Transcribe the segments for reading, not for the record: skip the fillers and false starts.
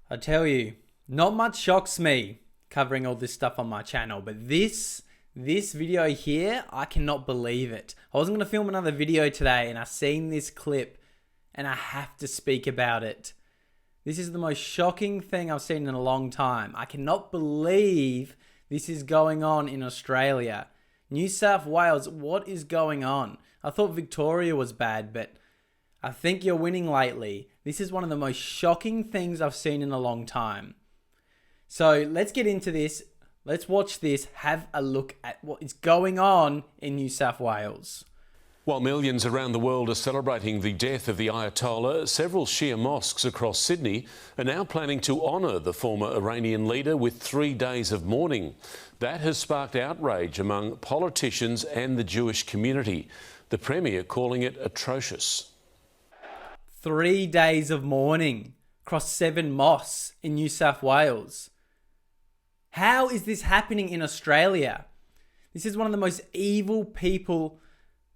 I tell you, not much shocks me covering all this stuff on my channel, but this video here, I cannot believe it. I wasn't going to film another video today and I seen this clip and I have to speak about it. This is the most shocking thing I've seen in a long time. I cannot believe this is going on in Australia. New South Wales, what is going on? I thought Victoria was bad, but I think you're winning lately. This is one of the most shocking things I've seen in a long time. So let's get into this. Let's watch this. Have a look at what is going on in New South Wales. While millions around the world are celebrating the death of the Ayatollah, several Shia mosques across Sydney are now planning to honour the former Iranian leader with 3 days of mourning. That has sparked outrage among politicians and the Jewish community. The Premier calling it atrocious. 3 days of mourning across 7 mosques in New South Wales. How is this happening in Australia? This is one of the most evil people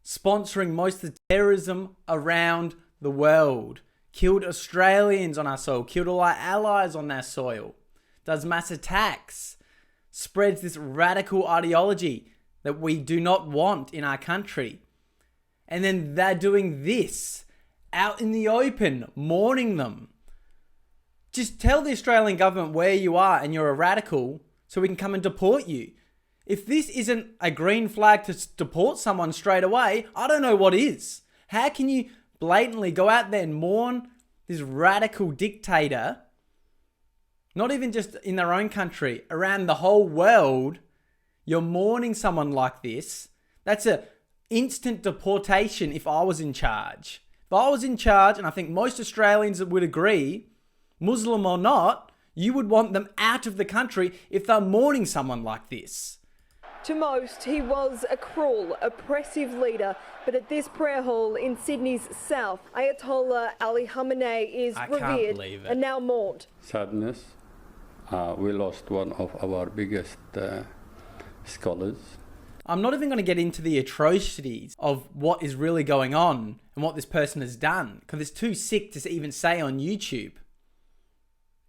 sponsoring most of the terrorism around the world. Killed Australians on our soil, killed all our allies on our soil, does mass attacks, spreads this radical ideology that we do not want in our country. And then they're doing this out in the open, mourning them. Just tell the Australian government where you are and you're a radical so we can come and deport you. If this isn't a green flag to deport someone straight away, I don't know what is. How can you blatantly go out there and mourn this radical dictator, not even just in their own country, around the whole world? You're mourning someone like this. That's an instant deportation if I was in charge. If I was in charge, and I think most Australians would agree, Muslim or not, you would want them out of the country if they're mourning someone like this. To most, he was a cruel, oppressive leader, but at this prayer hall in Sydney's south, Ayatollah Ali Khamenei is revered and now mourned. Sadness, we lost one of our biggest scholars. I'm not even going to get into the atrocities of what is really going on and what this person has done, because it's too sick to even say on YouTube.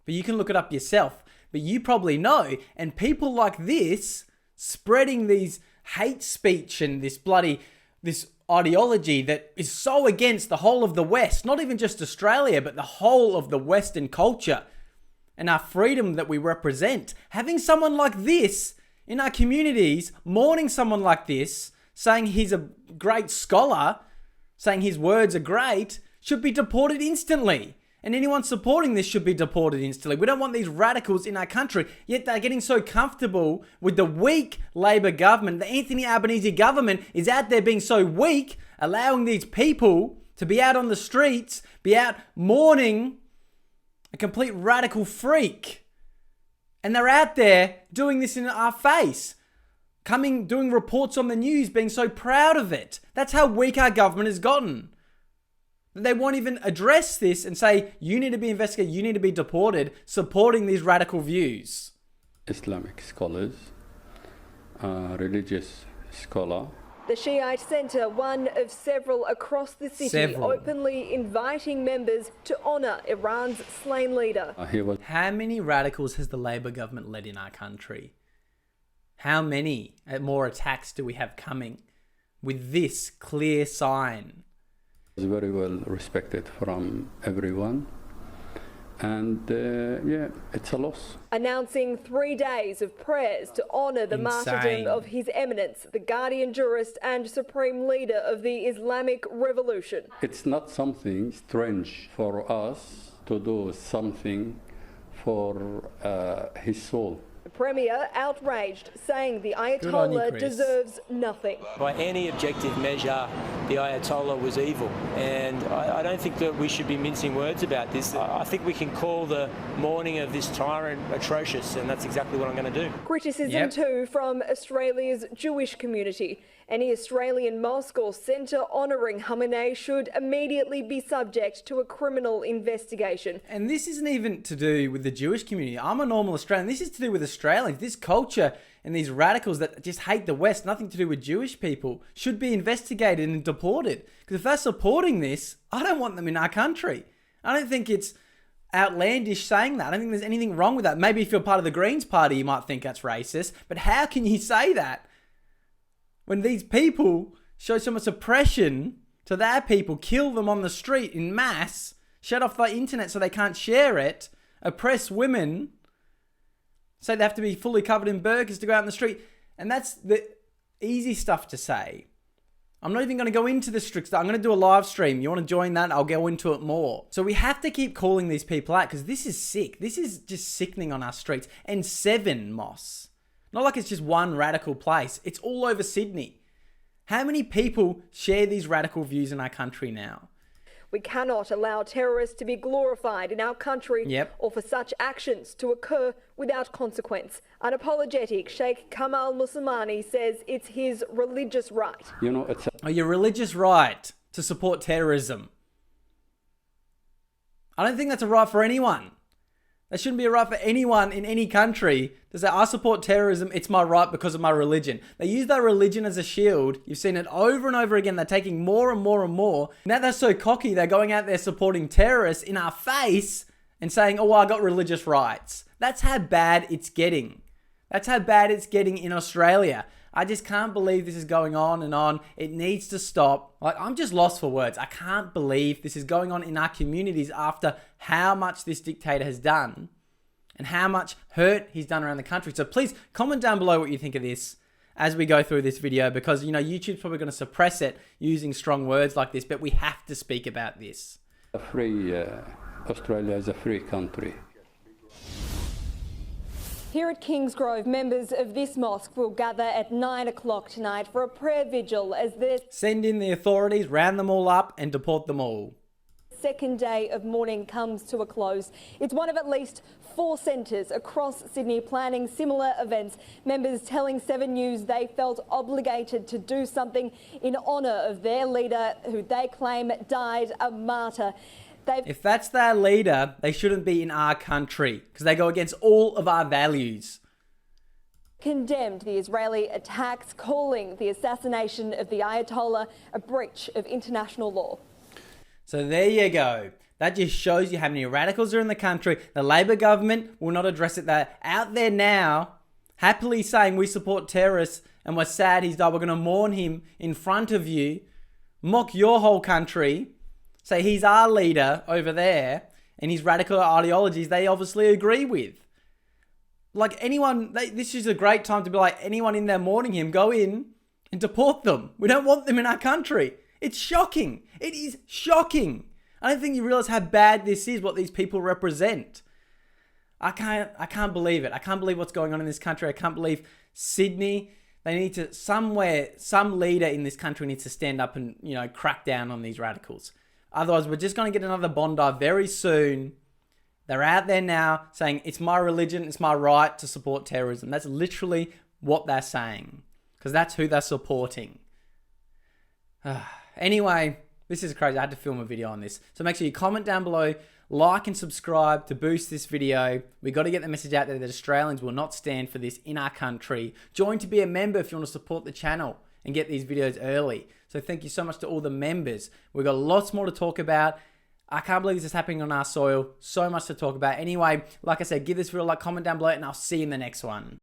But you can look it up yourself. But you probably know. And people like this, spreading these hate speech and this ideology that is so against the whole of the West, not even just Australia, but the whole of the Western culture and our freedom that we represent. Having someone like this in our communities, mourning someone like this, saying he's a great scholar, saying his words are great, should be deported instantly. And anyone supporting this should be deported instantly. We don't want these radicals in our country, yet they're getting so comfortable with the weak Labor government. The Anthony Albanese government is out there being so weak, allowing these people to be out on the streets, be out mourning a complete radical freak. And they're out there doing this in our face, doing reports on the news, being so proud of it. That's how weak our government has gotten. They won't even address this and say, you need to be investigated, you need to be deported, supporting these radical views. Islamic scholars, religious scholar. The Shiite Centre, one of several across the city, openly inviting members to honour Iran's slain leader. How many radicals has the Labor government led in our country? How many more attacks do we have coming with this clear sign? It's very well respected from everyone. And yeah, it's a loss. Announcing 3 days of prayers to honour the martyrdom of His Eminence, the guardian jurist and supreme leader of the Islamic Revolution. It's not something strange for us to do something for his soul. The Premier outraged, saying the Ayatollah deserves nothing. By any objective measure, the Ayatollah was evil. And I don't think that we should be mincing words about this. I think we can call the mourning of this tyrant atrocious, and that's exactly what I'm going to do. Criticism too from Australia's Jewish community. Any Australian mosque or centre honouring Khamenei should immediately be subject to a criminal investigation. And this isn't even to do with the Jewish community. I'm a normal Australian. This is to do with Australians. This culture and these radicals that just hate the West, nothing to do with Jewish people, should be investigated and deported. Because if they're supporting this, I don't want them in our country. I don't think it's outlandish saying that. I don't think there's anything wrong with that. Maybe if you're part of the Greens party, you might think that's racist. But how can you say that when these people show so much oppression to their people, kill them on the street in mass, shut off the internet so they can't share it, oppress women, say they have to be fully covered in burqas to go out in the street? And that's the easy stuff to say. I'm not even going to go into the strict stuff. I'm going to do a live stream. You want to join that? I'll go into it more. So we have to keep calling these people out because this is sick. This is just sickening on our streets. And 7 mosques. Not like it's just one radical place. It's all over Sydney. How many people share these radical views in our country now? We cannot allow terrorists to be glorified in our country or for such actions to occur without consequence. Unapologetic Sheikh Kamal Muslimani says it's his religious right. You know, it's your religious right to support terrorism. I don't think that's a right for anyone. That shouldn't be a right for anyone in any country to say, I support terrorism, it's my right because of my religion. They use their religion as a shield. You've seen it over and over again. They're taking more and more and more. Now they're so cocky, they're going out there supporting terrorists in our face and saying, oh, well, I got religious rights. That's how bad it's getting. That's how bad it's getting in Australia. I just can't believe this is going on and on. It needs to stop. Like, I'm just lost for words. I can't believe this is going on in our communities after how much this dictator has done and how much hurt he's done around the country. So please comment down below what you think of this as we go through this video, because, you know, YouTube's probably going to suppress it using strong words like this, but we have to speak about this. Australia is a free country. Here at Kingsgrove, members of this mosque will gather at 9 o'clock tonight for a prayer vigil as their send in the authorities, round them all up and deport them all. Second day of mourning comes to a close. It's one of at least 4 centres across Sydney planning similar events. Members telling 7 News they felt obligated to do something in honour of their leader, who they claim died a martyr. If that's their leader, they shouldn't be in our country because they go against all of our values. Condemned the Israeli attacks, calling the assassination of the Ayatollah a breach of international law. So there you go. That just shows you how many radicals are in the country. The Labor government will not address it. They're out there now, happily saying we support terrorists and we're sad he's died. We're going to mourn him in front of you, mock your whole country. Say he's our leader over there and his radical ideologies they obviously agree with. Like anyone, this is a great time to be like, anyone in there mourning him, go in and deport them. We don't want them in our country. It's shocking. It is shocking. I don't think you realize how bad this is, what these people represent. I can't believe it. I can't believe what's going on in this country. I can't believe Sydney. They need to, some leader in this country needs to stand up and, you know, crack down on these radicals. Otherwise, we're just going to get another Bondi very soon. They're out there now saying, it's my religion, it's my right to support terrorism. That's literally what they're saying, because that's who they're supporting. Anyway, this is crazy. I had to film a video on this. So make sure you comment down below, like and subscribe to boost this video. We got to get the message out there that Australians will not stand for this in our country. Join to be a member if you want to support the channel and get these videos early. So thank you so much to all the members. We've got lots more to talk about. I can't believe this is happening on our soil. So much to talk about. Anyway, like I said, give this video a like, comment down below, and I'll see you in the next one.